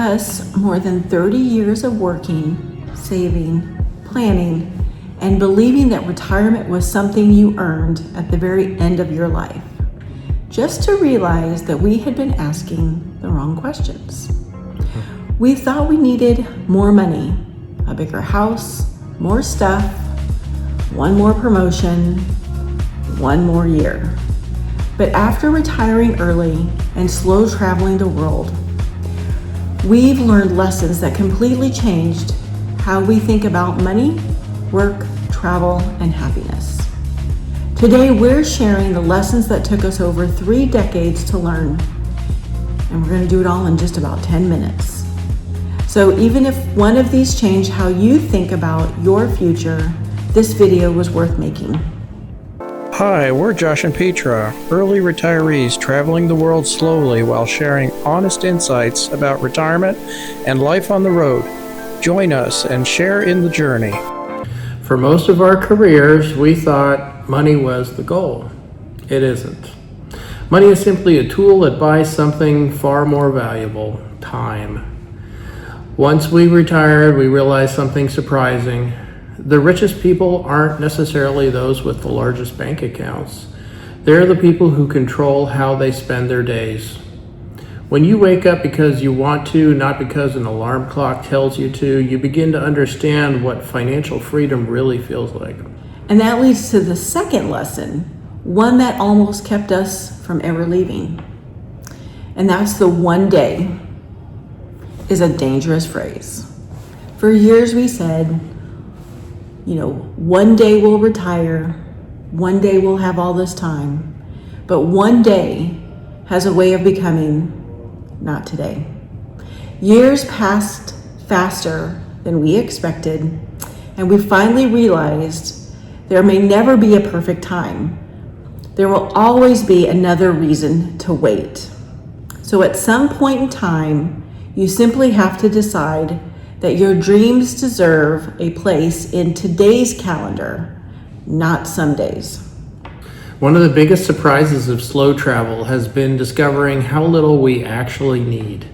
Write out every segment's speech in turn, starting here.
us more than 30 years of working, saving, planning, and believing that retirement was something you earned at the very end of your life, just to realize that we had been asking the wrong questions. We thought we needed more money, a bigger house, more stuff, one more promotion, one more year. But after retiring early and slow traveling the world, we've learned lessons that completely changed how we think about money, work, travel, and happiness. Today, we're sharing the lessons that took us over 3 decades to learn, and we're going to do it all in just about 10 minutes. So even if one of these changed how you think about your future, this video was worth making. Hi, we're Josh and Petra, early retirees traveling the world slowly while sharing honest insights about retirement and life on the road. Join us and share in the journey. For most of our careers, we thought money was the goal. It isn't. Money is simply a tool that buys something far more valuable: time. Once we retired, we realized something surprising. The richest people aren't necessarily those with the largest bank accounts. They're the people who control how they spend their days. When you wake up because you want to, not because an alarm clock tells you to, you begin to understand what financial freedom really feels like. And that leads to the second lesson, one that almost kept us from ever leaving. And that's the one day is a dangerous phrase. For years we said, one day we'll retire, one day we'll have all this time, but one day has a way of becoming not today. Years passed faster than we expected, and we finally realized there may never be a perfect time. There will always be another reason to wait. So at some point in time, you simply have to decide that your dreams deserve a place in today's calendar, not Sunday's. One of the biggest surprises of slow travel has been discovering how little we actually need.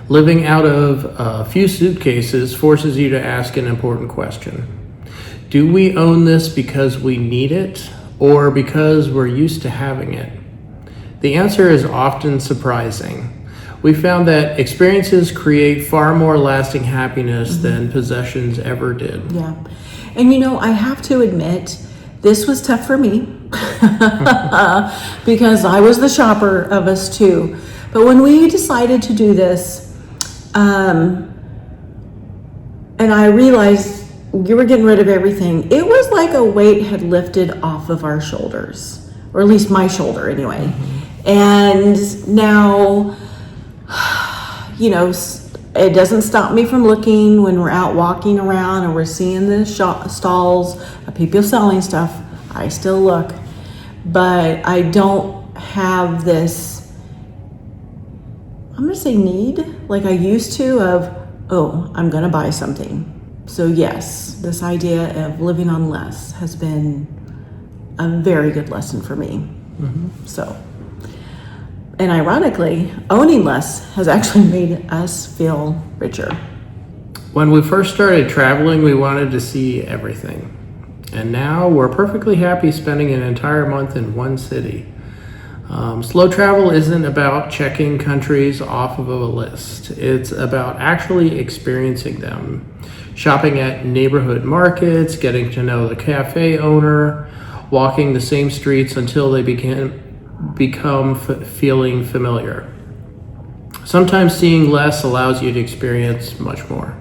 Living out of a few suitcases forces you to ask an important question. Do we own this because we need it, or because we're used to having it? The answer is often surprising. We found that experiences create far more lasting happiness than possessions ever did. Yeah. And I have to admit, this was tough for me because I was the shopper of us too. But when we decided to do this, and I realized we were getting rid of everything, it was like a weight had lifted off of our shoulders, or at least my shoulder anyway. And now, it doesn't stop me from looking when we're out walking around and we're seeing the stalls of people selling stuff. I still look, but I don't have this, I'm going to say need, like I used to of, I'm going to buy something. So yes, this idea of living on less has been a very good lesson for me. And ironically, owning less has actually made us feel richer. When we first started traveling, we wanted to see everything. And now we're perfectly happy spending an entire month in one city. Slow travel isn't about checking countries off of a list. It's about actually experiencing them. Shopping at neighborhood markets, getting to know the cafe owner, walking the same streets until they become feeling familiar. Sometimes seeing less allows you to experience much more.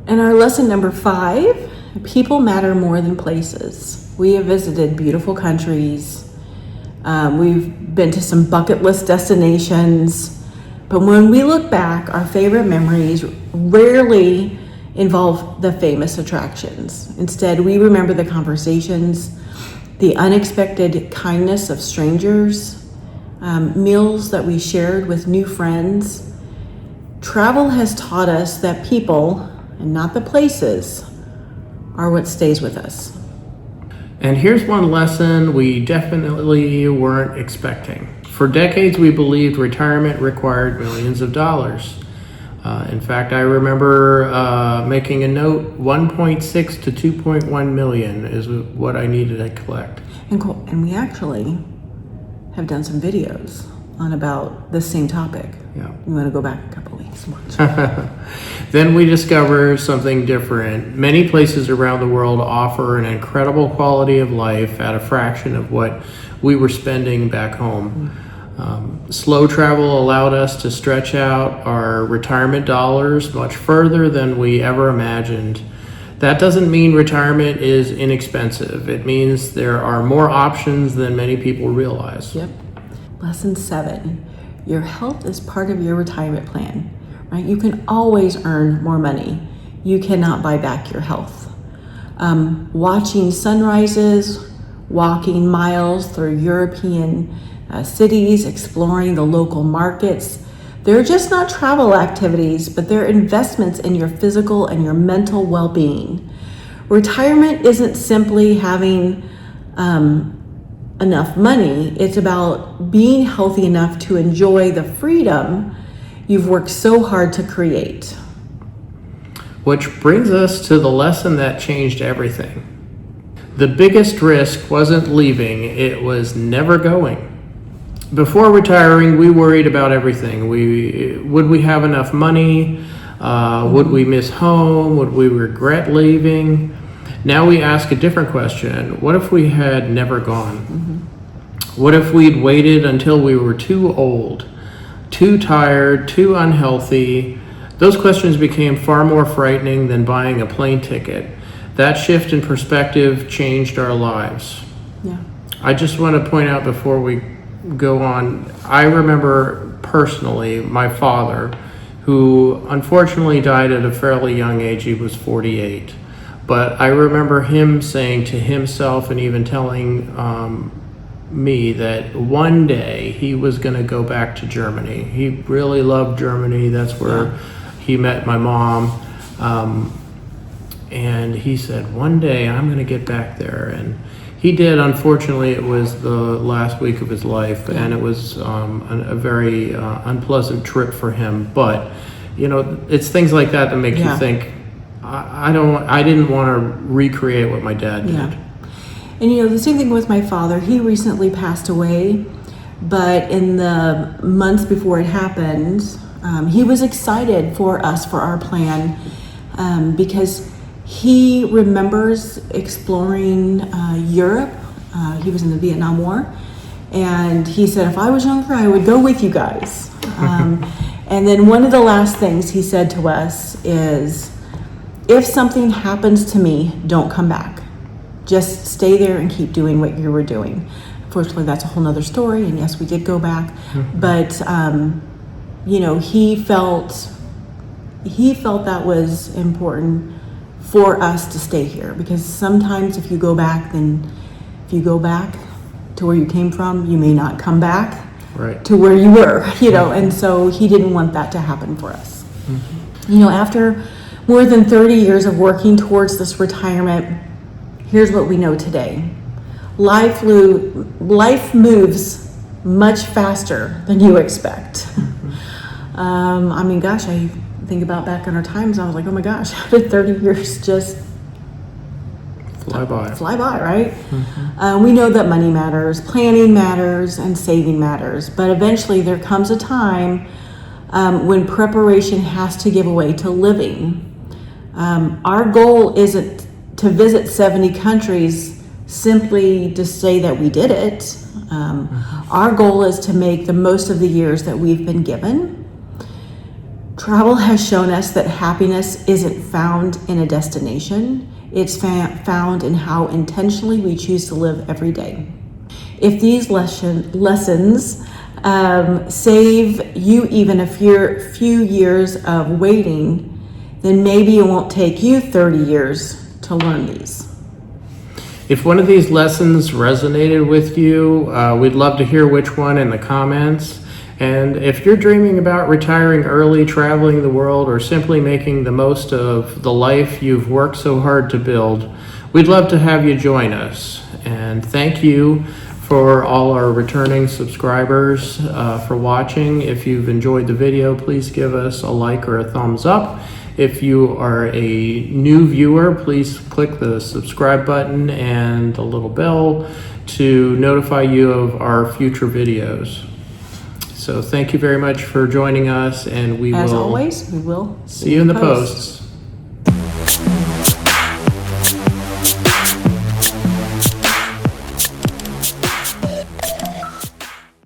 And our lesson number 5, people matter more than places. We have visited beautiful countries. We've been to some bucket list destinations. But when we look back, our favorite memories rarely involve the famous attractions. Instead, we remember the conversations, the unexpected kindness of strangers, meals that we shared with new friends. Travel has taught us that people, and not the places, are what stays with us. And here's one lesson we definitely weren't expecting. For decades, we believed retirement required millions of dollars. In fact, I remember making a note, 1.6 to 2.1 million is what I needed to collect. And we actually have done some videos on about the same topic. Yeah. You want to go back a couple weeks and watch. Then we discover something different. Many places around the world offer an incredible quality of life at a fraction of what we were spending back home. Slow travel allowed us to stretch out our retirement dollars much further than we ever imagined. That doesn't mean retirement is inexpensive. It means there are more options than many people realize. Yep. Lesson 7, your health is part of your retirement plan, right? You can always earn more money. You cannot buy back your health. Watching sunrises, walking miles through European cities, exploring the local markets. They're just not travel activities, but they're investments in your physical and your mental well-being. Retirement isn't simply having enough money. It's about being healthy enough to enjoy the freedom you've worked so hard to create. Which brings us to the lesson that changed everything. The biggest risk wasn't leaving, it was never going. Before retiring, we worried about everything. Would we have enough money? Would we miss home? Would we regret leaving? Now we ask a different question. What if we had never gone? What if we'd waited until we were too old, too tired, too unhealthy? Those questions became far more frightening than buying a plane ticket. That shift in perspective changed our lives. Yeah. I just want to point out before we go on, I remember personally my father, who unfortunately died at a fairly young age. He was 48. But I remember him saying to himself and even telling me that one day he was going to go back to Germany. He really loved Germany. That's where he met my mom. And he said, one day I'm going to get back there. And he did. Unfortunately, it was the last week of his life, and it was a very unpleasant trip for him. But, you know, it's things like that that make you think, I didn't want to recreate what my dad did. Yeah. And you know, the same thing with my father. He recently passed away, but in the months before it happened, he was excited for us, for our plan, because he remembers exploring Europe. He was in the Vietnam War, and he said, if I was younger, I would go with you guys. And then one of the last things he said to us is, if something happens to me, don't come back. Just stay there and keep doing what you were doing. Unfortunately, that's a whole nother story, and yes, we did go back. But, you know, he felt that was important for us to stay here, because sometimes if you go back to where you came from, you may not come back to where you were, you know, and so he didn't want that to happen for us. You know, after more than 30 years of working towards this retirement, here's what we know today. Life moves much faster than you expect. I mean, gosh, I think about back in our times, I was like, oh my gosh, how did 30 years just fly by, right? We know that money matters, planning matters, and saving matters, but eventually there comes a time when preparation has to give way to living. Our goal isn't to visit 70 countries simply to say that we did it. Our goal is to make the most of the years that we've been given. Travel has shown us that happiness isn't found in a destination. It's found in how intentionally we choose to live every day. If these lessons save you even a few years of waiting, then maybe it won't take you 30 years to learn these. If one of these lessons resonated with you, we'd love to hear which one in the comments. And if you're dreaming about retiring early, traveling the world, or simply making the most of the life you've worked so hard to build, we'd love to have you join us. And thank you for all our returning subscribers for watching. If you've enjoyed the video, please give us a like or a thumbs up. If you are a new viewer, please click the subscribe button and the little bell to notify you of our future videos. So thank you very much for joining us, and we As will always, we will see you in the posts.